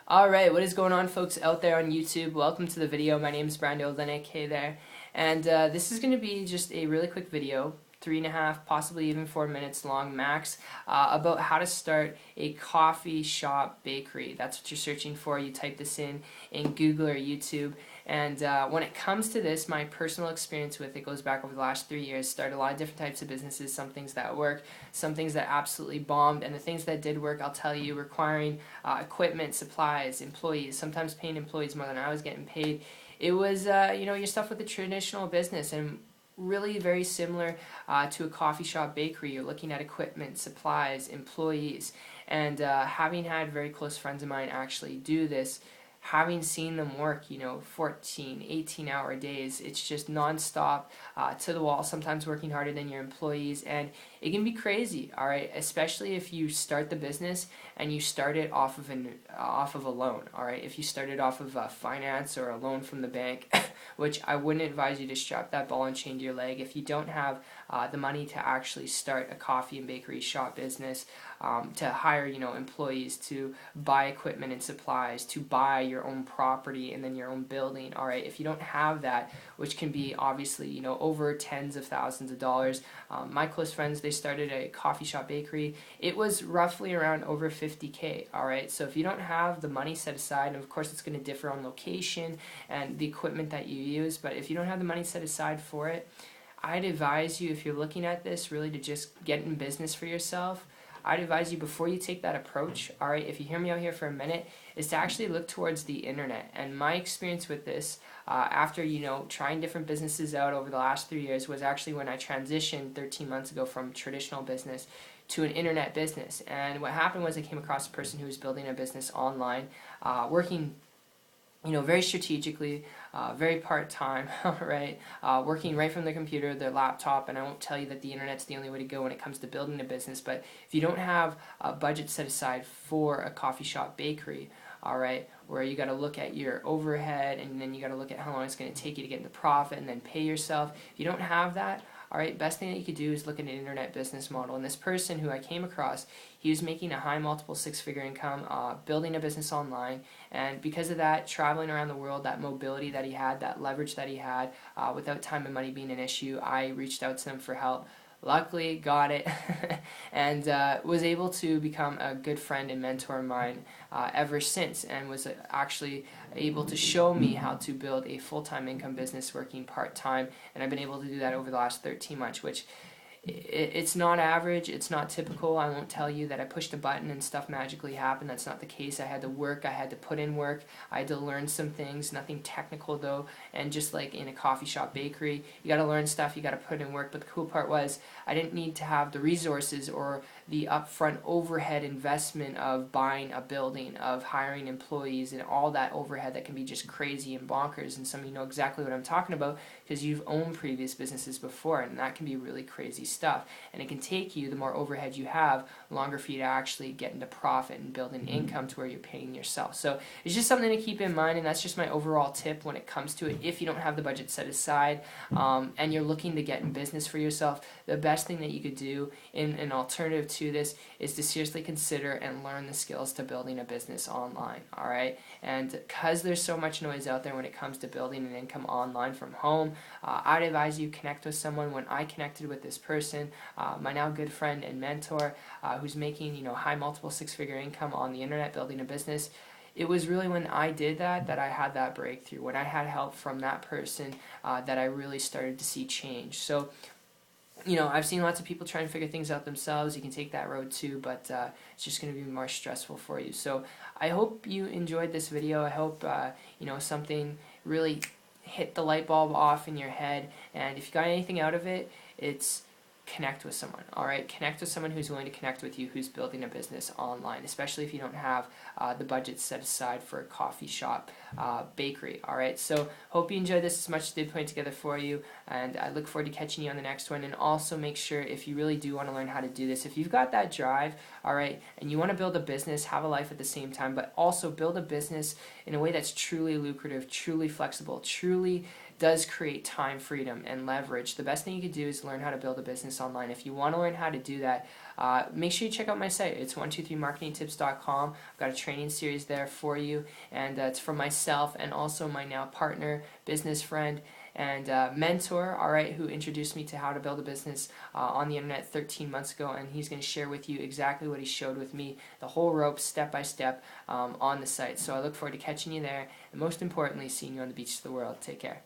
Alright, what is going on, folks out there on YouTube? Welcome to the video. My name is Brando Linick. Hey there. And this is going to be just a really quick video, 3.5, possibly even 4 minutes long max, about how to start a coffee shop bakery. That's what you're searching for. You type this in Google or YouTube. And when it comes to this, my personal experience with it goes back over the last 3 years. Started a lot of different types of businesses, some things that work, some things that absolutely bombed, and the things that did work, I'll tell you, requiring equipment, supplies, employees, sometimes paying employees more than I was getting paid. It was, your stuff with the traditional business, and really very similar to a coffee shop bakery. You're looking at equipment, supplies, employees, and having had very close friends of mine actually do this, having seen them work, 14, 18-hour days, it's just non-stop, to the wall, sometimes working harder than your employees, and it can be crazy, all right, especially if you start the business and you start it off of a loan, all right, if you started off of finance or a loan from the bank, which I wouldn't advise you to strap that ball and chain to your leg. If you don't have the money to actually start a coffee and bakery shop business, to hire, employees, to buy equipment and supplies, to buy your own property and then your own building, all right, if you don't have that, which can be obviously, over tens of thousands of dollars. My close friends, they started a coffee shop bakery. It was roughly around over 50K, all right, so if you don't have the money set aside, and of course it's going to differ on location and the equipment that you use, but if you don't have the money set aside for it, I'd advise you, if you're looking at this, really to just get in business for yourself. I'd advise you, before you take that approach, all right, if you hear me out here for a minute, is to actually look towards the internet. And my experience with this, after, trying different businesses out over the last 3 years, was actually when I transitioned 13 months ago from traditional business to an internet business. And what happened was I came across a person who was building a business online, working very strategically, very part-time, right? Working right from the computer, their laptop, and I won't tell you that the internet's the only way to go when it comes to building a business, but if you don't have a budget set aside for a coffee shop bakery, all right, where you got to look at your overhead, and then you got to look at how long it's going to take you to get into profit, and then pay yourself. If you don't have that, all right, best thing that you could do is look at an internet business model. And this person who I came across, he was making a high multiple six-figure income, building a business online, and because of that, traveling around the world, that mobility that he had, that leverage that he had, without time and money being an issue, I reached out to him for help. Luckily, got it, and was able to become a good friend and mentor of mine ever since, and was actually able to show me how to build a full-time income business working part-time, and I've been able to do that over the last 13 months, which it's not average, it's not typical. I won't tell you that I pushed a button and stuff magically happened. That's not the case. I had to work, I had to put in work, I had to learn some things, nothing technical though, and just like in a coffee shop bakery, you gotta learn stuff, you gotta put in work, but the cool part was I didn't need to have the resources or the upfront overhead investment of buying a building, of hiring employees, and all that overhead that can be just crazy and bonkers, and some of you know exactly what I'm talking about because you've owned previous businesses before, and that can be really crazy stuff, and it can take you, the more overhead you have, longer for you to actually get into profit and build an income to where you're paying yourself. So it's just something to keep in mind, and that's just my overall tip when it comes to it. If you don't have the budget set aside, and you're looking to get in business for yourself, the best thing that you could do in an alternative to this is to seriously consider and learn the skills to building a business online, all right? And because there's so much noise out there when it comes to building an income online from home, I'd advise you connect with someone. When I connected with this person, my now good friend and mentor, who's making high multiple six-figure income on the internet building a business, it was really when I did that I had that breakthrough. When I had help from that person, that I really started to see change. So I've seen lots of people try and figure things out themselves. You can take that road too, but it's just going to be more stressful for you. So I hope you enjoyed this video. I hope something really hit the light bulb off in your head, and if you got anything out of it, it's connect with someone, all right? Connect with someone who's willing to connect with you, who's building a business online, especially if you don't have the budget set aside for a coffee shop bakery, all right? So hope you enjoyed this as much as I did putting it together for you, and I look forward to catching you on the next one. And also make sure, if you really do want to learn how to do this, if you've got that drive, all right, and you want to build a business, have a life at the same time, but also build a business in a way that's truly lucrative, truly flexible, truly does create time freedom and leverage. The best thing you could do is learn how to build a business online. If you want to learn how to do that, make sure you check out my site. It's 123marketingtips.com. I've got a training series there for you, and it's for myself and also my now partner, business friend, and mentor, all right, who introduced me to how to build a business on the internet 13 months ago, and he's going to share with you exactly what he showed with me, the whole rope, step by step, on the site. So I look forward to catching you there, and most importantly, seeing you on the beach of the world. Take care.